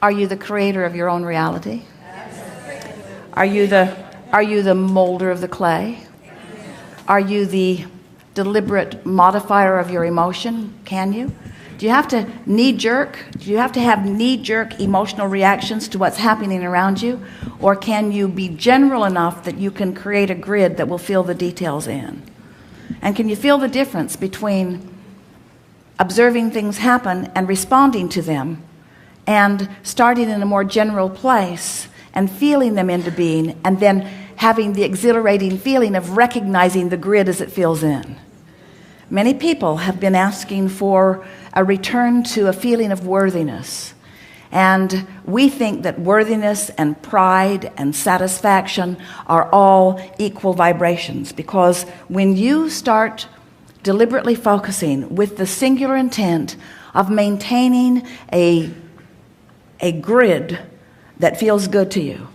Are you the creator of your own reality? Are you the molder of the clay? Are you the deliberate modifier of your emotion? Can you? Do you have to knee-jerk? Do you have to have knee-jerk emotional reactions to what's happening around you? Or can you be general enough that you can create a grid that will fill the details in? And can you feel the difference between observing things happen and responding to them, and starting in a more general place and feeling them into being, and then having the exhilarating feeling of recognizing the grid as it fills in? Many people have been asking for a return to a feeling of worthiness. And we think that worthiness and pride and satisfaction are all equal vibrations, because when you start deliberately focusing with the singular intent of maintaining a grid that feels good to you,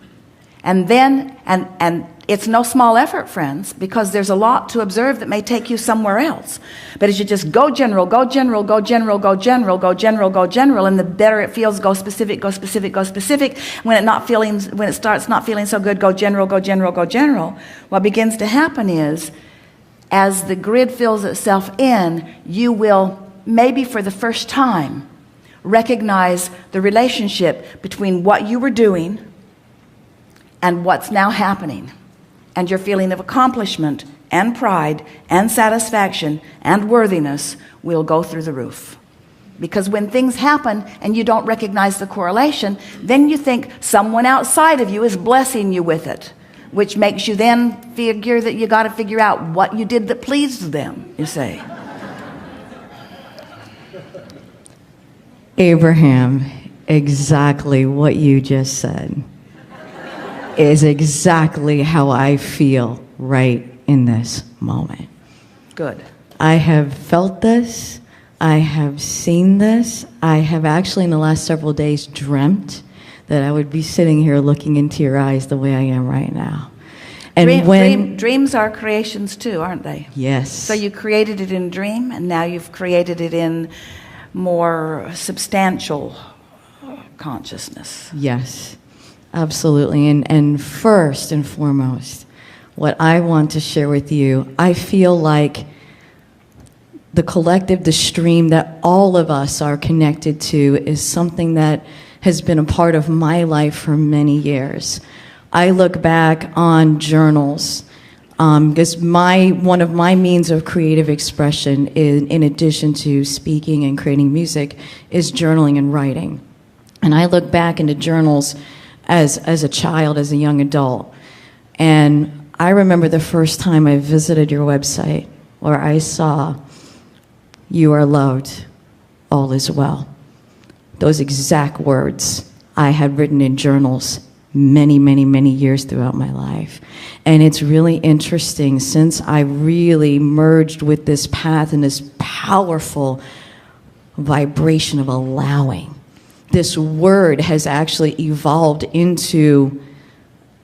and then and it's no small effort, friends, because there's a lot to observe that may take you somewhere else. But as you just go general, go general, go general, go general, go general, go general, and the better it feels, go specific, go specific, go specific. When it starts not feeling so good, go general, go general, go general. What begins to happen is, as the grid fills itself in, you will, maybe for the first time, recognize the relationship between what you were doing and what's now happening. And your feeling of accomplishment and pride and satisfaction and worthiness will go through the roof. Because when things happen and you don't recognize the correlation, then you think someone outside of you is blessing you with it, which makes you then figure that you got to figure out what you did that pleased them, you say. Abraham, exactly what you just said is exactly how I feel right in this moment. Good. I have felt this. I have seen this. I have actually in the last several days dreamt that I would be sitting here looking into your eyes the way I am right now. And dreams are creations too, aren't they? Yes. So you created it in dream, and now you've created it in more substantial consciousness. Yes. Absolutely. And first and foremost, what I want to share with you, I feel like the collective, the stream that all of us are connected to is something that has been a part of my life for many years. I look back on journals because one of my means of creative expression, in addition to speaking and creating music, is journaling and writing. And I look back into journals as a child, as a young adult. And I remember the first time I visited your website where I saw, "You are loved, all is well." Those exact words I had written in journals many, many, many years throughout my life. And it's really interesting, since I really merged with this path and this powerful vibration of allowing, this word has actually evolved into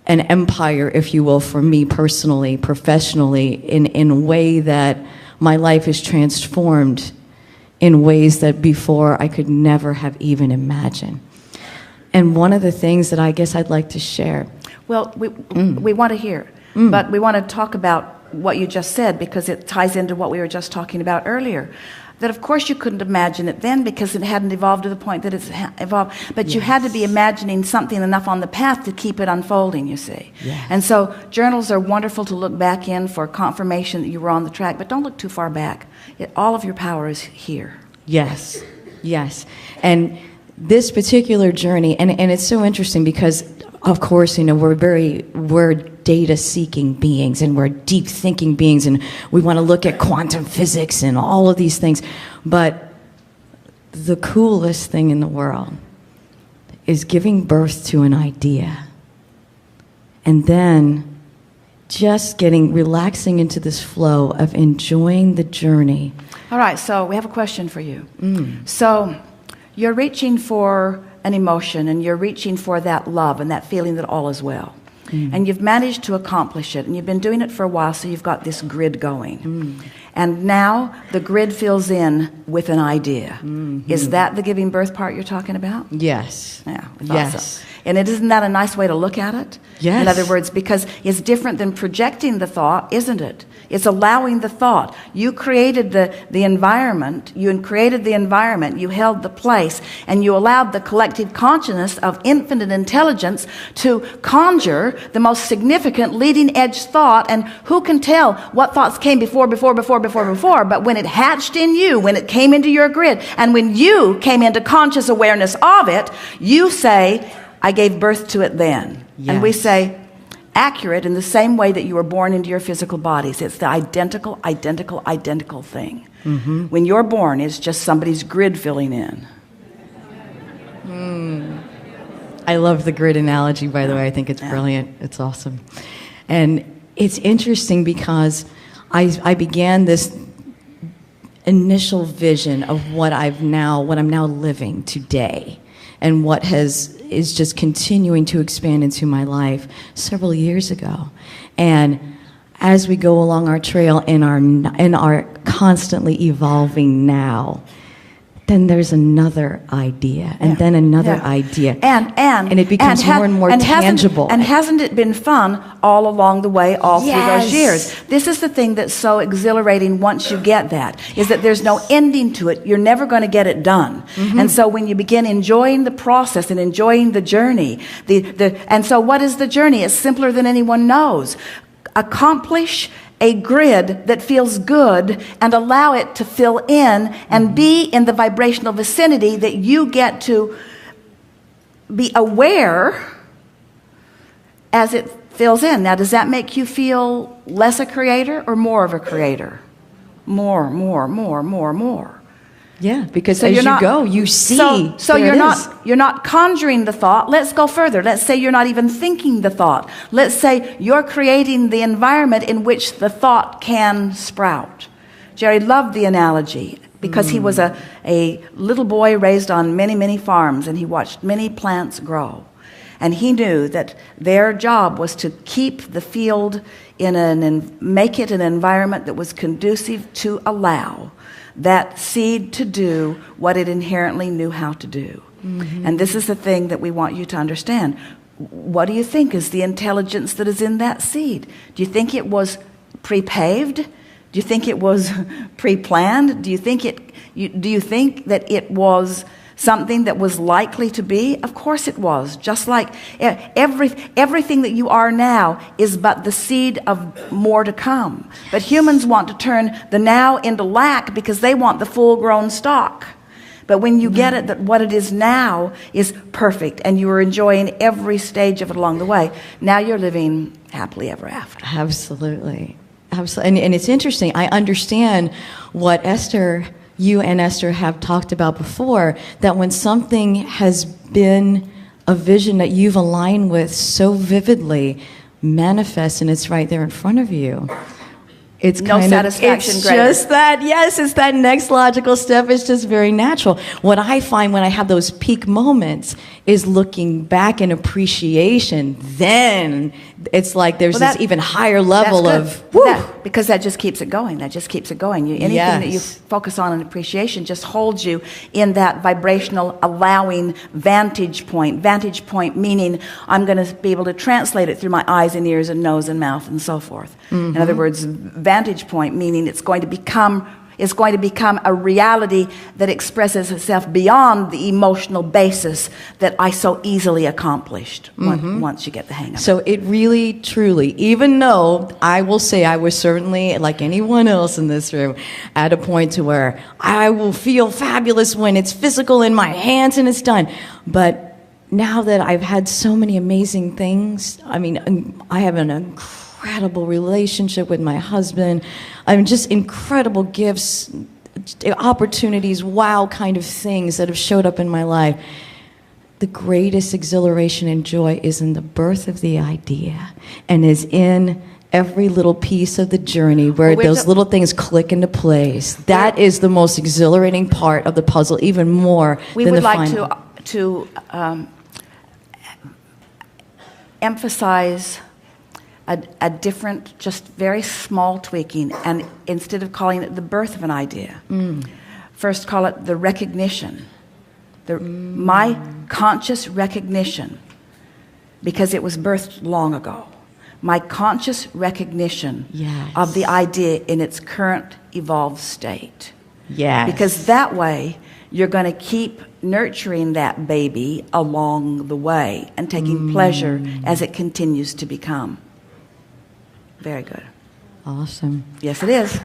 an empire, if you will, for me personally, professionally, in a way that my life is transformed in ways that before I could never have even imagined. And one of the things that I guess I'd like to share. Well, we want to hear, but we want to talk about what you just said, because it ties into what we were just talking about earlier. That of course you couldn't imagine it then because it hadn't evolved to the point that it's evolved. But yes, you had to be imagining something enough on the path to keep it unfolding, you see. Yes. And so journals are wonderful to look back in for confirmation that you were on the track, but don't look too far back. All of your power is here. Yes, yes. And this particular journey, and it's so interesting because, of course, you know, we're data-seeking beings, and we're deep-thinking beings, and we want to look at quantum physics and all of these things. But the coolest thing in the world is giving birth to an idea, and then just relaxing into this flow of enjoying the journey. All right, so we have a question for you. So you're reaching for an emotion, and you're reaching for that love and that feeling that all is well. And you've managed to accomplish it, and you've been doing it for a while, so you've got this grid going. And now the grid fills in with an idea. Is that the giving birth part you're talking about? Yes. Yeah. I thought Yes. so. And isn't that a nice way to look at it? Yes. In other words, because it's different than projecting the thought, isn't it? It's allowing the thought. You created the environment. You created the environment. You held the place. And you allowed the collective consciousness of infinite intelligence to conjure the most significant leading edge thought. And who can tell what thoughts came before. But when it hatched in you, when it came into your grid, and when you came into conscious awareness of it, you say, I gave birth to it then. Yes. And we say, accurate in the same way that you were born into your physical bodies. It's the identical thing. When you're born, it's just somebody's grid filling in. I love the grid analogy, by the way. I think it's brilliant. It's awesome. And it's interesting because I began this initial vision of what I'm now living today, and what is just continuing to expand into my life several years ago. And as we go along our trail in our constantly evolving now, then there's another idea, and then another idea, and it becomes more and more tangible. And hasn't it been fun all along the way, all through those years? This is the thing that's so exhilarating once you get that, is that there's no ending to it. You're never going to get it done. And so when you begin enjoying the process and enjoying the journey, and so what is the journey? It's simpler than anyone knows. Accomplish a grid that feels good and allow it to fill in and be in the vibrational vicinity that you get to be aware as it fills in. Now, does that make you feel less a creator or more of a creator? More. Yeah, because So as you're you not- go, you see. So there you're not conjuring the thought. Let's go further. Let's say you're not even thinking the thought. Let's say you're creating the environment in which the thought can sprout. Jerry loved the analogy because he was a little boy raised on many farms, and he watched many plants grow. And he knew that their job was to keep the field make it an environment that was conducive to allow that seed to do what it inherently knew how to do. And this is the thing that we want you to understand. What do you think is the intelligence that is in that seed? Do you think it was pre-paved? Do you think it was pre-planned? Do you think that it was something that was likely to be? Of course it was. Just like everything that you are now is but the seed of more to come. But humans want to turn the now into lack because they want the full-grown stalk. But when you get it, that what it is now is perfect, and you are enjoying every stage of it along the way, now you're living happily ever after. Absolutely. And it's interesting. I understand what you and Esther have talked about before, that when something has been a vision that you've aligned with so vividly manifests, and it's right there in front of you, it's No satisfaction it's greater. just that, yes, it's that next logical step. It's just very natural. What I find when I have those peak moments is looking back in appreciation. Then it's like there's this even higher level of, because that just keeps it going. Anything that you focus on in appreciation just holds you in that vibrational allowing vantage point. Vantage point meaning I'm going to be able to translate it through my eyes and ears and nose and mouth and so forth. In other words, vantage point meaning it's going to become a reality that expresses itself beyond the emotional basis that I so easily accomplished once you get the hang of it. So it really, truly, even though I will say I was certainly, like anyone else in this room, at a point to where I will feel fabulous when it's physical in my hands and it's done. But now that I've had so many amazing things, I mean, I have an incredible relationship with my husband. I mean, just incredible gifts, opportunities, wow kind of things that have showed up in my life. The greatest exhilaration and joy is in the birth of the idea, and is in every little piece of the journey where those little things click into place. That is the most exhilarating part of the puzzle, even more than the final. We would like to emphasize a different, just very small tweaking, and instead of calling it the birth of an idea, first call it the recognition. My conscious recognition, because it was birthed long ago. My conscious recognition of the idea in its current evolved state. Yes. Because that way, you're going to keep nurturing that baby along the way and taking pleasure as it continues to become. Very good. Awesome. Yes, it is.